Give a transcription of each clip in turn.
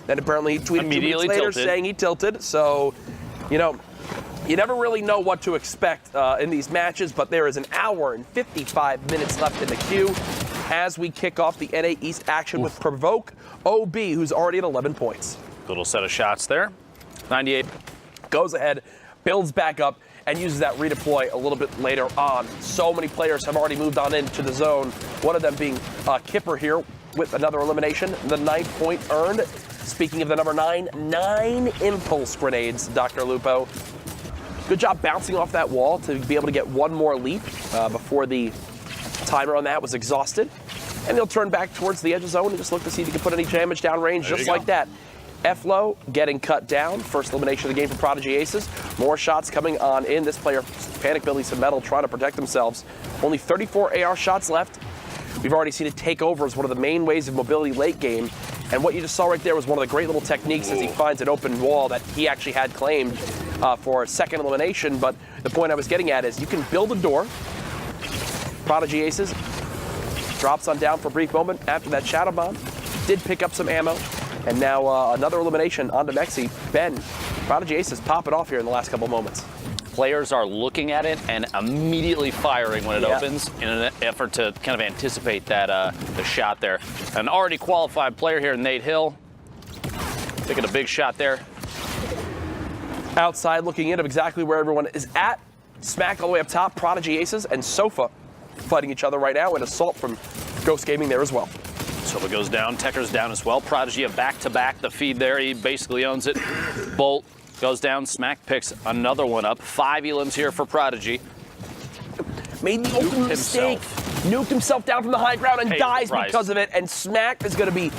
Then apparently he tweeted immediately 2 minutes later tilted. saying he tilted. So, you know, you never really know what to expect in these matches, but there is an hour and 55 minutes left in the queue as we kick off the NA East action with Provoke OB, who's already at 11 points. Little set of shots there. 98. Goes ahead, builds back up, and uses that redeploy a little bit later on. So many players have already moved on into the zone, one of them being Kipper here with another elimination, the 9 point earned. Speaking of the number 9, 9 impulse grenades, Dr. Lupo. Good job bouncing off that wall to be able to get one more leap before the timer on that was exhausted. And he'll turn back towards the edge of zone and just look to see if he can put any damage downrange just like that. F-Low getting cut down. First elimination of the game for Prodigy Aces. More shots coming on in. This player panic building some metal, trying to protect themselves. Only 34 AR shots left. We've already seen it take over as one of the main ways of mobility late game. And what you just saw right there was one of the great little techniques as he finds an open wall that he actually had claimed for a second elimination. But the point I was getting at is you can build a door. Prodigy Aces drops on down for a brief moment after that Shadow Bomb. Did pick up some ammo. And now another elimination onto Mexi. Ben, Prodigy Aces pop it off here in the last couple moments. Players are looking at it and immediately firing when it opens in an effort to kind of anticipate that the shot there. An already qualified player here, Nate Hill, taking a big shot there. Outside looking in of exactly where everyone is at. Smack all the way up top, Prodigy Aces and Sofa fighting each other right now, and Assault from Ghost Gaming there as well. Sofa goes down, Tekker's down as well. Prodigy a back-to-back, the feed there, he basically owns it. Bolt goes down, Smack picks another one up. 5 elims here for Prodigy. Made the ultimate mistake. Nuked himself down from the high ground and dies because of it, and Smack is going to be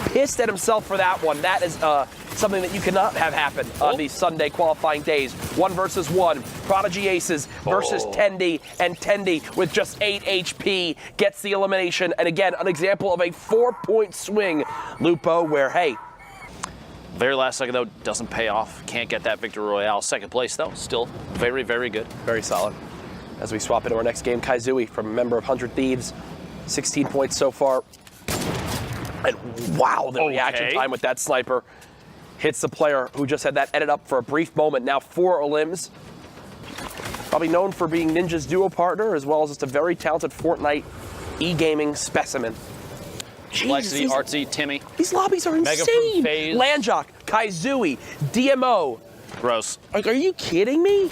pissed at himself for that one. That is something that you cannot have happen on these Sunday qualifying days. 1 versus 1. Prodigy Aces versus Tendy, and Tendy with just 8 HP gets the elimination. And again, an example of a 4-point swing, Lupo, where, hey, very last second, though, doesn't pay off. Can't get that victory royale. Second place, though, still very, very good. Very solid. As we swap into our next game, Kaizui from a member of 100 Thieves. 16 points so far. And wow, the reaction time with that sniper. Hits the player who just had that edit up for a brief moment. Now 4 elims. Probably known for being Ninja's duo partner, as well as just a very talented Fortnite e-gaming specimen. Lexi, Artsy, Timmy. These lobbies are insane. Landjock, Kaizui, DMO. Gross. Like, are you kidding me?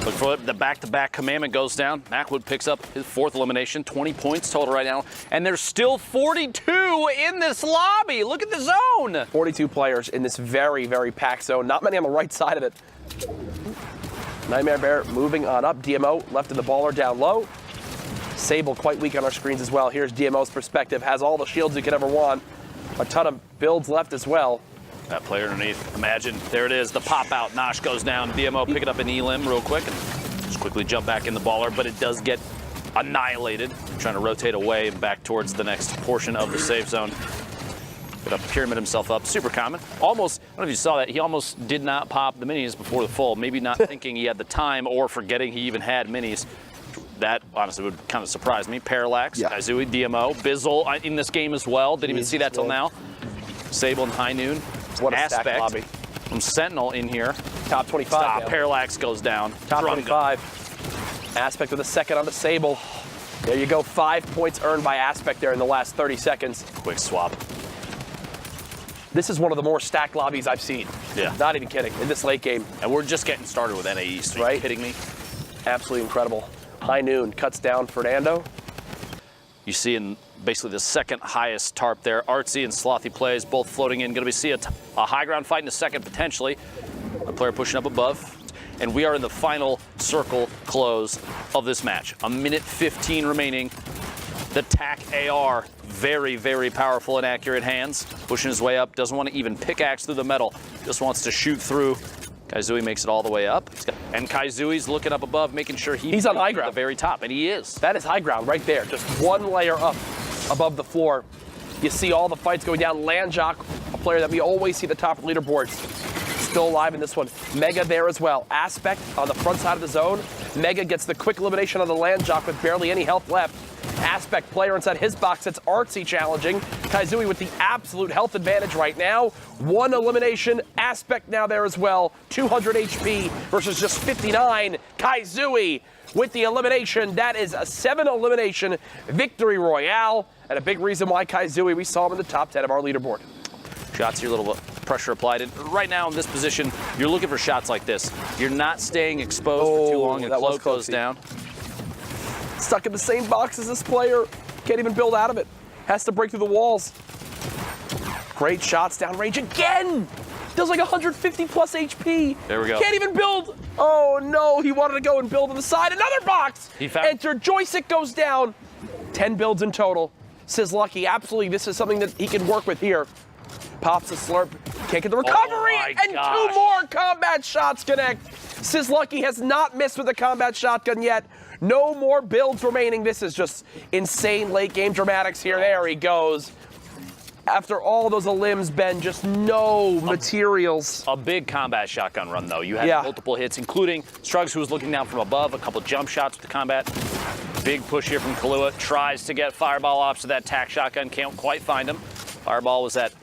Look for the back-to-back commandment goes down. Macwood picks up his 4th elimination, 20 points total right now. And there's still 42 in this lobby. Look at the zone. 42 players in this very, very packed zone. Not many on the right side of it. Nightmare Bear moving on up. DMO left in the baller down low. Sable quite weak on our screens as well. Here's DMO's perspective. Has all the shields you could ever want. A ton of builds left as well. That player underneath, imagine, there it is, the pop out. Nosh goes down, DMO pick it up in elim real quick and just quickly jump back in the baller, but it does get annihilated. Trying to rotate away and back towards the next portion of the safe zone. Put up, pyramid himself up, super common. Almost, I don't know if you saw that, he almost did not pop the minis before the full, maybe not thinking he had the time or forgetting he even had minis. That honestly would kind of surprise me. Parallax, Kaizui, DMO, Bizzle in this game as well. Didn't even see that till now. Sable and High Noon. What a stack lobby. From Sentinel in here. Top 25. Stop. Parallax goes down. Top 25. Aspect with a second on the Sable. There you go. 5 points earned by Aspect there in the last 30 seconds. Quick swap. This is one of the more stacked lobbies I've seen. Yeah. Not even kidding. In this late game. And we're just getting started with NA East. Are you kidding me? Absolutely incredible. High Noon cuts down Fernando. You see in basically the second highest tarp there. Artsy and Slothy plays, both floating in. Going to see a high ground fight in a second, potentially. A player pushing up above. And we are in the final circle close of this match. 1:15 remaining. The TAC AR, very, very powerful and accurate hands. Pushing his way up, doesn't want to even pickaxe through the metal. Just wants to shoot through. Kaizui makes it all the way up. And Kaizui's looking up above, making sure he's on high ground. At the very top, and he is. That is high ground right there. Just one layer up above the floor. You see all the fights going down. Landjock, a player that we always see at the top of leaderboards, still alive in this one. Mega there as well. Aspect on the front side of the zone. Mega gets the quick elimination on the Landjock with barely any health left. Aspect player inside his box. That's Artsy challenging. Kaizui with the absolute health advantage right now. 1 elimination. Aspect now there as well. 200 HP versus just 59. Kaizui with the elimination. That is a 7 elimination victory royale. And a big reason why Kaizui, we saw him in the top 10 of our leaderboard. Shots here, a little pressure applied. And right now in this position, you're looking for shots like this. You're not staying exposed for too long, and that cloak goes down. Stuck in the same box as this player. Can't even build out of it. Has to break through the walls. Great shots downrange again. Does like 150 plus HP. There we go. Can't even build. Oh no, he wanted to go and build on the side. Another box. He found. Enter, joystick goes down. 10 builds in total. Says Lucky, absolutely, this is something that he can work with here. Pops a slurp, can't get the recovery, and gosh. 2 more combat shots connect. Sizlucky has not missed with the combat shotgun yet. No more builds remaining. This is just insane late game dramatics here. There he goes. After all those elims, Ben, just no materials. A big combat shotgun run, though. You had multiple hits, including Struggs, who was looking down from above, a couple jump shots with the combat. Big push here from Kahlua. Tries to get Fireball off to that tack shotgun. Can't quite find him. Fireball was at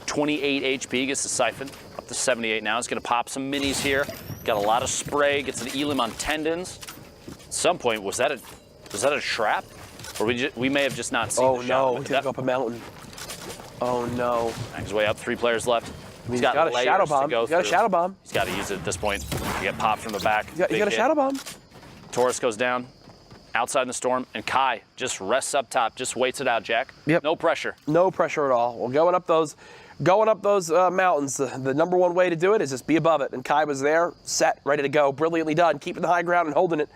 28 HP. Gets the Siphon up to 78 now. He's going to pop some minis here. Got a lot of spray. Gets an Elim on tendons. At some point, was that a trap? Or we may have just not seen the shot. Oh no, he's going to go up a mountain. Oh no. Makes his way up. 3 players left. He's got a shadow bomb. He's got a shadow bomb. He's got to use it at this point. You get popped from the back. He's got a shadow bomb. Taurus goes down. Outside in the storm, and Kai just rests up top, just waits it out, Jack. Yep. No pressure. No pressure at all. Well, going up those mountains, the number one way to do it is just be above it. And Kai was there, set, ready to go, brilliantly done, keeping the high ground and holding it.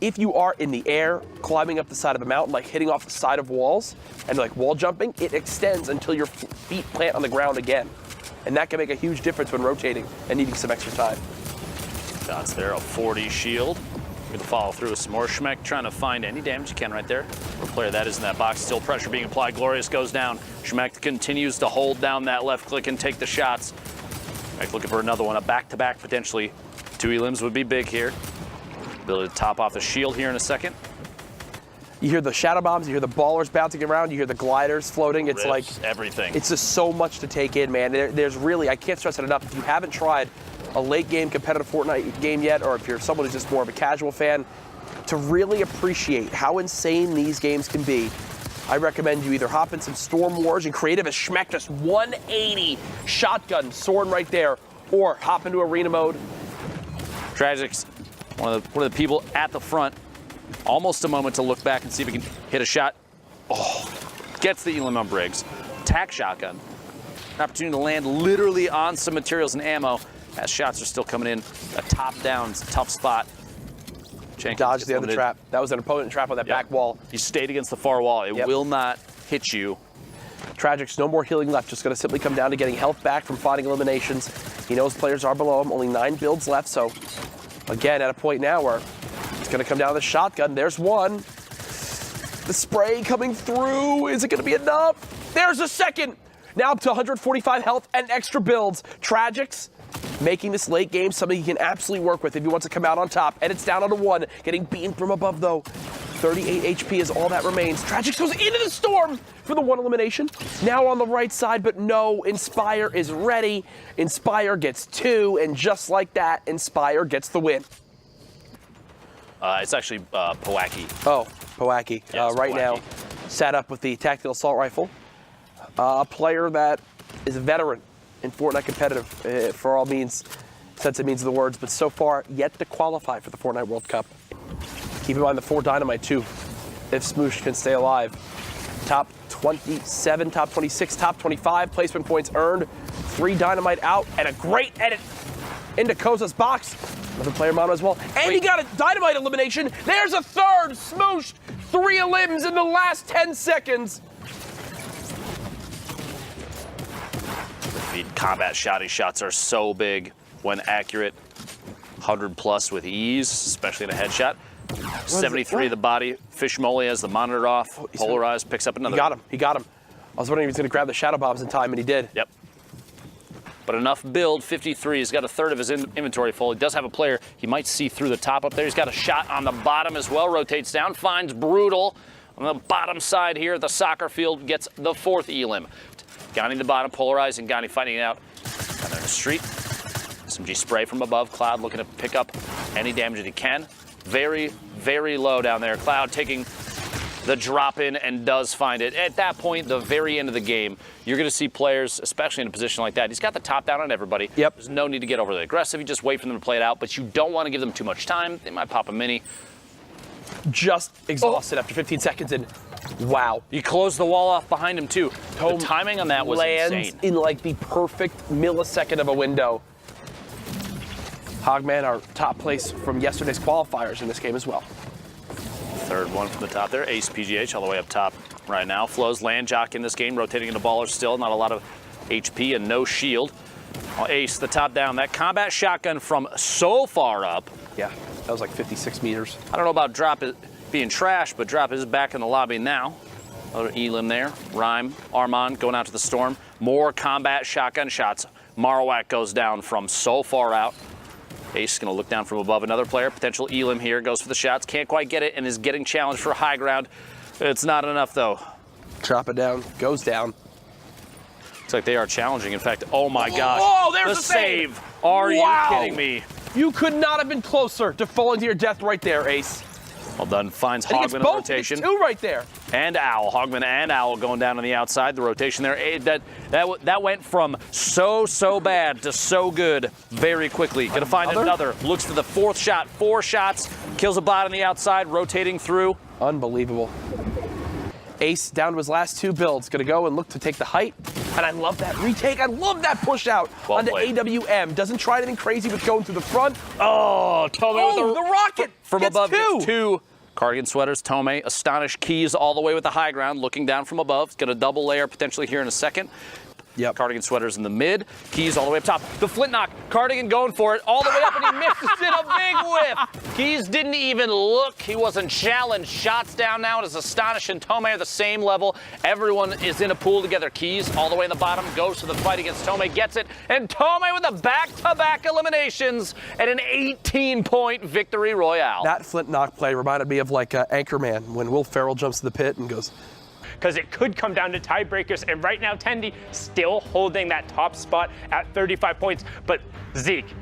If you are in the air, climbing up the side of a mountain, like hitting off the side of walls, and like wall jumping, it extends until your feet plant on the ground again. And that can make a huge difference when rotating and needing some extra time. Shots there, a 40 shield. Going to follow through with some more. Schmeck trying to find any damage he can right there. For a player that is in that box, still pressure being applied. Glorious goes down. Schmeck continues to hold down that left click and take the shots. Schmeck looking for another one, a back-to-back potentially. 2 elims would be big here. Ability to top off the shield here in a second. You hear the shadow bombs, you hear the ballers bouncing around, you hear the gliders floating. It's like everything. It's just so much to take in, man. There's really, I can't stress it enough. If you haven't tried a late game competitive Fortnite game yet, or if you're someone who's just more of a casual fan, to really appreciate how insane these games can be, I recommend you either hop in some Storm Wars and creative as Schmeck, just 180 shotgun soaring right there, or hop into arena mode. Tragic's one of the people at the front. Almost a moment to look back and see if he can hit a shot. Oh, gets the Elim on Briggs. Tack shotgun. An opportunity to land literally on some materials and ammo. As shots are still coming in, a top-down tough spot. Jenkins Dodged the other trap. That was an opponent trap on that back wall. You stayed against the far wall. It will not hit you. Tragic's no more healing left. Just going to simply come down to getting health back from fighting eliminations. He knows players are below him. Only 9 builds left. So, again, at a point now where it's going to come down to the shotgun. There's one. The spray coming through. Is it going to be enough? There's a second. Now up to 145 health and extra builds. Tragic's making this late game something he can absolutely work with if he wants to come out on top. And it's down onto 1. Getting beaten from above, though. 38 HP is all that remains. Tragic's goes into the storm for the 1 elimination. Now on the right side, but no, Inspire is ready. Inspire gets 2, and just like that, Inspire gets the win. It's actually Powaki. Oh, Powaki. Yes, right Powaki. now, sat up with the tactical assault rifle. A player that is a veteran in Fortnite competitive, for all means, sense and means of the words, but so far yet to qualify for the Fortnite World Cup. Keep in mind the 4 Dynamite too, if Smoosh can stay alive. Top 27, top 26, top 25 placement points earned. 3 Dynamite out, and a great edit into Koza's box. Another player mono as well, and he got a Dynamite elimination. There's a third, Smooshed. 3 elims in the last 10 seconds. Combat shotty shots are so big when accurate. 100 plus with ease, especially in a headshot. 73 the body. Fish Molly has the monitor off. Polarized, picks up another. He got him. I was wondering if he was going to grab the shadow bombs in time, and he did. Yep. But enough build. 53. He's got a third of his inventory full. He does have a player. He might see through the top up there. He's got a shot on the bottom as well. Rotates down. Finds Brutal. On the bottom side here, the soccer field gets the 4th Elim. Gani the bottom, polarized, and Gani fighting it out. Down there in the street. SMG spray from above. Cloud looking to pick up any damage that he can. Very, very low down there. Cloud taking the drop in and does find it. At that point, the very end of the game, you're going to see players, especially in a position like that. He's got the top down on everybody. Yep. There's no need to get overly aggressive. You just wait for them to play it out, but you don't want to give them too much time. They might pop a mini. Just exhausted after 15 seconds, and wow. You close the wall off behind him, too. The timing on that was lands insane. in like the perfect millisecond of a window. Hogman, our top place from yesterday's qualifiers in this game as well. 3rd one from the top there. Ace PGH all the way up top right now. Flows land jock in this game, rotating into baller still. Not a lot of HP and no shield. Ace, the top down. That combat shotgun from so far up. Yeah, that was like 56 meters. I don't know about Drop being trash, but Drop is back in the lobby now. Another Elim there. Rhyme, Armand going out to the storm. More combat shotgun shots. Marowak goes down from so far out. Ace going to look down from above. Another player, potential Elim here, goes for the shots. Can't quite get it and is getting challenged for high ground. It's not enough, though. Drop it down, goes down. Looks like they are challenging. In fact, oh my gosh. Oh, there's the the save. Are Wow. you kidding me? You could not have been closer to falling to your death right there, Ace. Well done. Finds I think it's Hogman in both. rotation. It's 2 right there. And Owl. Hogman and Owl going down on the outside. The rotation there. That went from so bad to so good very quickly. Gonna find another. Looks for the 4th shot. 4 shots. Kills a bot on the outside. Rotating through. Unbelievable. Ace down to his last 2 builds. Gonna go and look to take the height. And I love that retake. I love that push out Well onto played. AWM. Doesn't try anything crazy with going through the front. Oh, Tomei with the rocket from gets above. 2. Gets 2. Cardigan sweaters. Tomei. Astonished Keys all the way with the high ground. Looking down from above. It's going to double layer potentially here in a second. Yep. Cardigan sweaters in the mid. Keys all the way up top. The flint knock. Cardigan going for it all the way up, and he misses it. A big whiff. Keys didn't even look. He wasn't challenged. Shots down now. It is Astonish and Tomei are the same level. Everyone is in a pool together. Keys all the way in the bottom. Goes to the fight against Tomei. Gets it. And Tomei with the back-to-back eliminations and an 18-point victory royale. That flint knock play reminded me of like Anchorman when Will Ferrell jumps to the pit and goes, because it could come down to tiebreakers. And right now, Tendy still holding that top spot at 35 points. But Zeke.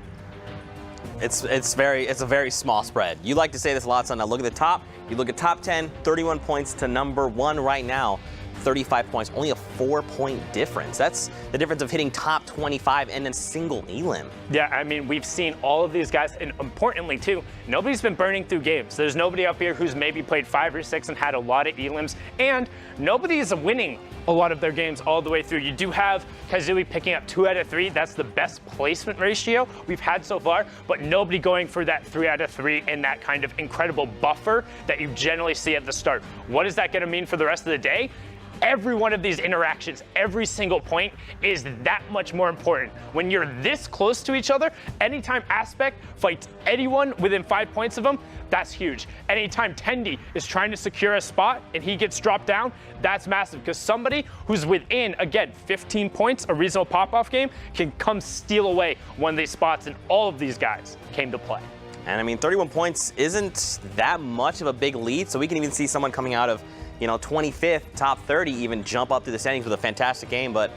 It's a very small spread. You like to say this a lot, son. Now look at the top. You look at top 10, 31 points to number 1 right now. 35 points, only a 4-point difference. That's the difference of hitting top 25 and a single Elim. Yeah, I mean, we've seen all of these guys, and importantly too, nobody's been burning through games. There's nobody up here who's maybe played 5 or 6 and had a lot of Elims, and nobody is winning a lot of their games all the way through. You do have Kazooie picking up 2 out of 3. That's the best placement ratio we've had so far, but nobody going for that 3 out of 3 and that kind of incredible buffer that you generally see at the start. What is that going to mean for the rest of the day? Every one of these interactions, every single point is that much more important. When you're this close to each other, anytime Aspect fights anyone within 5 points of them, that's huge. Anytime Tendy is trying to secure a spot and he gets dropped down, that's massive because somebody who's within, again, 15 points, a reasonable pop-off game, can come steal away one of these spots, and all of these guys came to play. And I mean, 31 points isn't that much of a big lead, so we can even see someone coming out of 25th, top 30, even jump up through the standings with a fantastic game, but